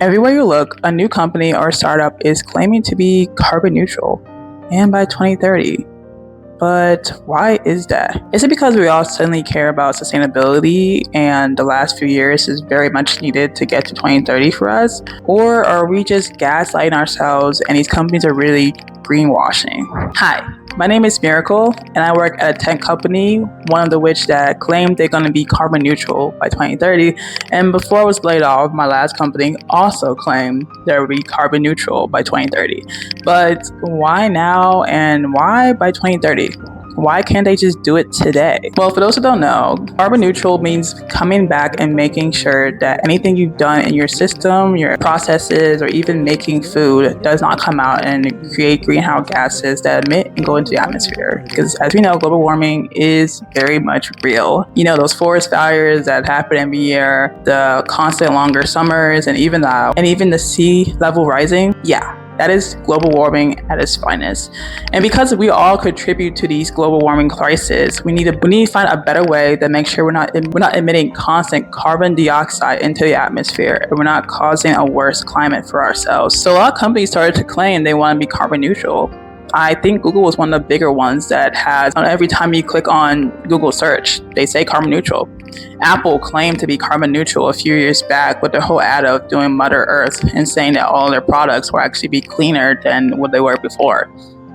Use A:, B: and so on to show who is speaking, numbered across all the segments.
A: Everywhere you look, a new company or startup is claiming to be carbon neutral and by 2030. But why is that? Is it because we all suddenly care about sustainability and the last few years is very much needed to get to 2030 for us? Or are we just gaslighting ourselves and these companies are really greenwashing? Hi, my name is Miracle and I work at a tech company, one of the which that claimed they're going to be carbon neutral by 2030. And before I was laid off, my last company also claimed they would be carbon neutral by 2030. But why now and why by 2030? Why can't they just do it today? Well, for those who don't know, carbon neutral means coming back and making sure that anything you've done in your system, your processes, or even making food does not come out and create greenhouse gases that emit and go into the atmosphere. Because as we know, global warming is very much real. You know, those forest fires that happen every year, the constant longer summers, and even the sea level rising. Yeah, that is global warming at its finest. And because we all contribute to these global warming crises, we need to find a better way that makes sure we're not emitting constant carbon dioxide into the atmosphere and we're not causing a worse climate for ourselves. So a lot of companies started to claim they want to be carbon neutral. I think Google was one of the bigger ones that has, every time you click on Google search, they say carbon neutral. Apple claimed to be carbon neutral a few years back with the whole ad of doing Mother Earth and saying that all their products will actually be cleaner than what they were before.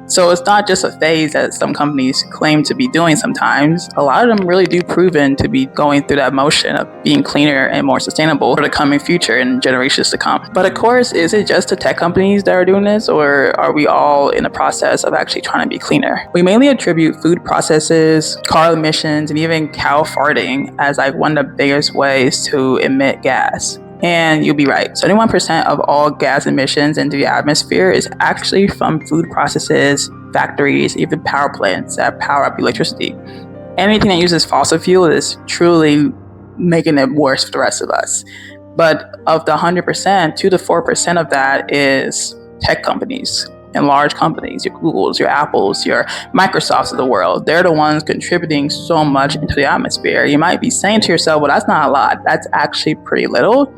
A: So it's not just a phase that some companies claim to be doing sometimes. A lot of them really do proven to be going through that motion of being cleaner and more sustainable for the coming future and generations to come. But of course, is it just the tech companies that are doing this, or are we all in the process of actually trying to be cleaner? We mainly attribute food processes, car emissions, and even cow farting as like one of the biggest ways to emit gas. And you'll be right. 71% of all gas emissions into the atmosphere is actually from food processes, factories, even power plants that power up electricity. Anything that uses fossil fuel is truly making it worse for the rest of us. But of the 100%, 2 to 4% of that is tech companies and large companies, your Googles, your Apples, your Microsofts of the world. They're the ones contributing so much into the atmosphere. You might be saying to yourself, well, that's not a lot. That's actually pretty little.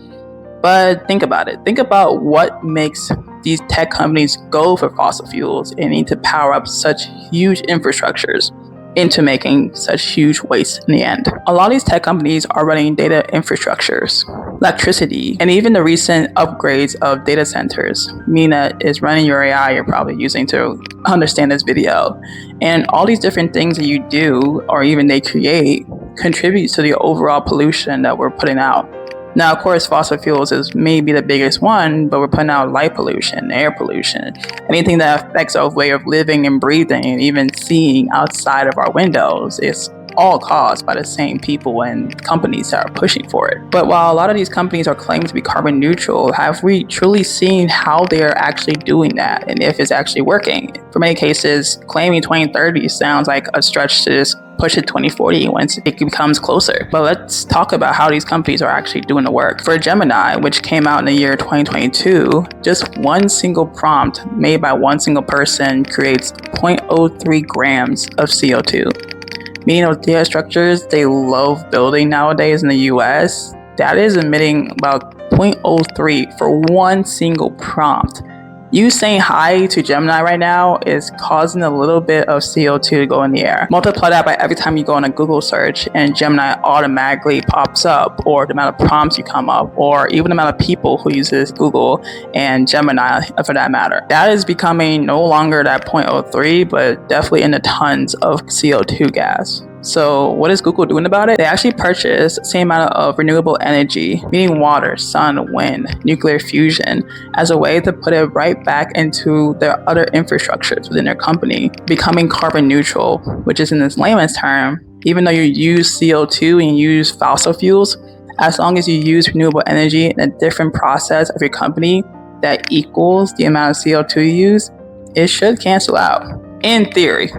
A: But think about it. Think about what makes these tech companies go for fossil fuels and need to power up such huge infrastructures into making such huge waste in the end. A lot of these tech companies are running data infrastructures, electricity, and even the recent upgrades of data centers. Mina is running your AI you're probably using to understand this video. And all these different things that you do, or even they create, contributes to the overall pollution that we're putting out. Now, of course, fossil fuels is maybe the biggest one, but we're putting out light pollution, air pollution, anything that affects our way of living and breathing and even seeing outside of our windows. It's all caused by the same people and companies that are pushing for it. But while a lot of these companies are claiming to be carbon neutral, have we truly seen how they are actually doing that and if it's actually working? For many cases, claiming 2030 sounds like a stretch to just push it 2040 once it becomes closer. But let's talk about how these companies are actually doing the work. For Gemini, which came out in the year 2022, just one single prompt made by one single person creates 0.03 grams of CO2. Meaning those data structures they love building nowadays in the US, that is emitting about 0.03 for one single prompt. You saying hi to Gemini right now is causing a little bit of CO2 to go in the air. Multiply that by every time you go on a Google search and Gemini automatically pops up, or the amount of prompts you come up, or even the amount of people who uses Google and Gemini for that matter. That is becoming no longer that 0.03, but definitely in the tons of CO2 gas. So what is Google doing about it? They actually purchase the same amount of renewable energy, meaning water, sun, wind, nuclear fusion, as a way to put it right back into their other infrastructures within their company, becoming carbon neutral, which is in this layman's term, even though you use CO2 and you use fossil fuels, as long as you use renewable energy in a different process of your company that equals the amount of CO2 you use, it should cancel out. In theory.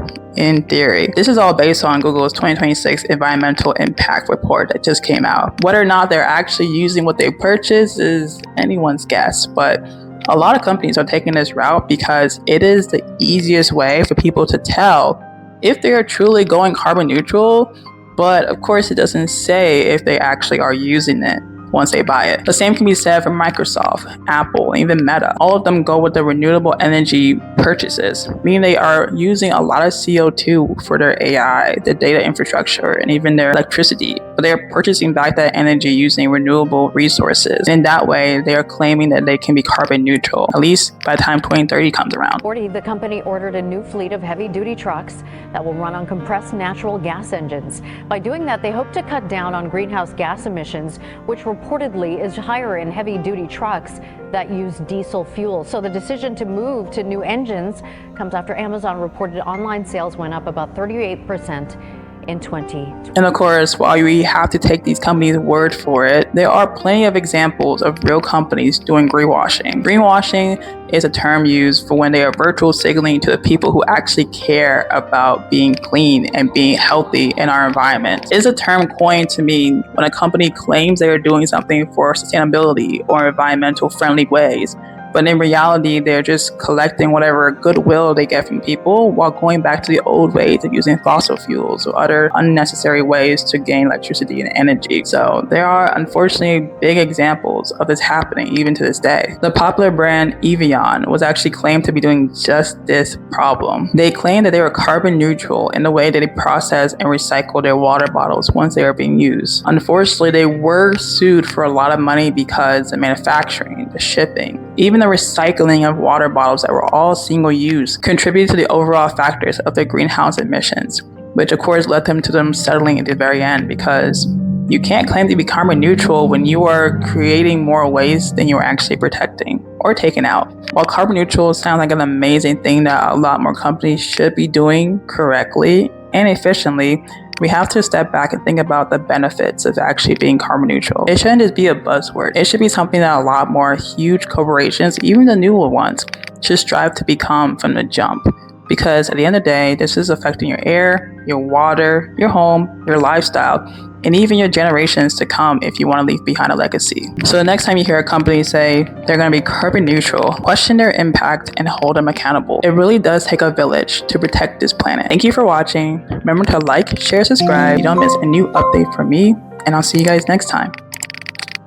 A: This is all based on Google's 2026 environmental impact report that just came out. Whether or not they're actually using what they purchased is anyone's guess, but a lot of companies are taking this route because it is the easiest way for people to tell if they are truly going carbon neutral, but of course it doesn't say if they actually are using it. once they buy it. The same can be said for Microsoft, Apple, and even Meta. All of them go with the renewable energy purchases, meaning they are using a lot of CO2 for their AI, their data infrastructure, and even their electricity. But they are purchasing back that energy using renewable resources. In that way, they are claiming that they can be carbon neutral, at least by the time 2030 comes around.
B: The company ordered a new fleet of heavy-duty trucks that will run on compressed natural gas engines. By doing that, they hope to cut down on greenhouse gas emissions, which reportedly is higher in heavy-duty trucks that use diesel fuel. So the decision to move to new engines comes after Amazon reported online sales went up about 38% in 2020.
A: And of course, while we have to take these companies' word for it, there are plenty of examples of real companies doing greenwashing. Greenwashing is a term used for when they are virtual signaling to the people who actually care about being clean and being healthy in our environment. It is a term coined to mean when a company claims they are doing something for sustainability or environmental friendly ways, but in reality, they're just collecting whatever goodwill they get from people while going back to the old ways of using fossil fuels or other unnecessary ways to gain electricity and energy. So there are unfortunately big examples of this happening even to this day. The popular brand Evian was actually claimed to be doing just this problem. They claimed that they were carbon neutral in the way that they process and recycle their water bottles once they are being used. Unfortunately, they were sued for a lot of money because the manufacturing, the shipping, even the recycling of water bottles that were all single use contributed to the overall factors of the greenhouse emissions, which of course led them to them settling at the very end, because you can't claim to be carbon neutral when you are creating more waste than you're actually protecting or taking out. While carbon neutral sounds like an amazing thing that a lot more companies should be doing correctly and efficiently, we have to step back and think about the benefits of actually being carbon neutral. It shouldn't just be a buzzword. It should be something that a lot more huge corporations, even the newer ones, should strive to become from the jump. Because at the end of the day, this is affecting your air, your water, your home, your lifestyle, and even your generations to come if you want to leave behind a legacy. So the next time you hear a company say they're going to be carbon neutral, question their impact and hold them accountable. It really does take a village to protect this planet. Thank you for watching. Remember to like, share, subscribe. You don't miss a new update from me, and I'll see you guys next time.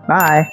A: Bye.